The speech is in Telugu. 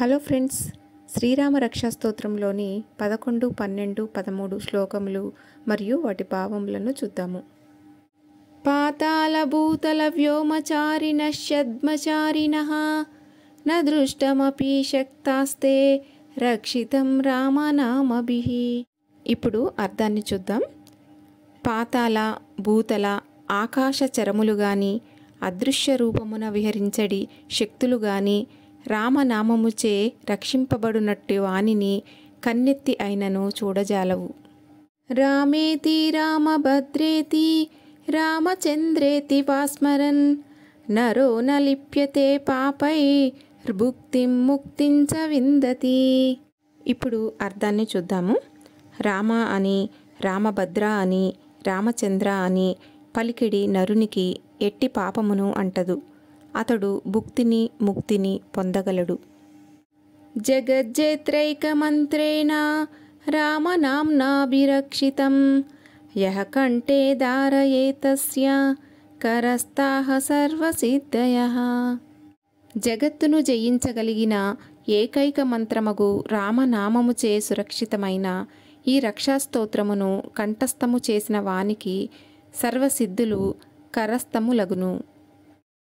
హలో ఫ్రెండ్స్, శ్రీరామ రక్షా స్తోత్రంలోని 11, 12, 13 శ్లోకములు మరియు వాటి భావములను చూద్దాము. పాతాళ భూతల వ్యోమచారిణ షద్మచారిణః న దృష్టమపి శక్తాస్తే రక్షితం రామనామభిః. ఇప్పుడు అర్థాన్ని చూద్దాం. పాతాళ, భూతల, ఆకాశ చరములు గాని, అదృశ్య రూపమున విహరించడి శక్తులు గాని రామనామముచే రక్షింపబడునట్టి వానిని కన్నెత్తి అయినను చూడజాలవు. రామేతి రామభద్రేతి రామచంద్రేతి వాస్మరన్ నరో న లిప్యతే పాపై భుక్తిం ముక్తిం చ విందతి. ఇప్పుడు అర్థాన్ని చూద్దాము. రామ అని, రామభద్ర అని, రామచంద్ర అని పలికిడి నరునికి ఎట్టి పాపమును అంటదు. అతడు భుక్తిని ముక్తిని పొందగలడు. జగజ్జేత్రైకమంత్రేణ రామనామ్నాభిరక్షితం యః కంఠే ధారయేతస్య కరస్తాః సర్వసిద్ధయః. జగత్తును జయించగలిగిన ఏకైక మంత్రమగు రామనామముచే సురక్షితమైన ఈ రక్షాస్తోత్రమును కంఠస్థము చేసిన వానికి సర్వసిద్ధులు కరస్థములగును.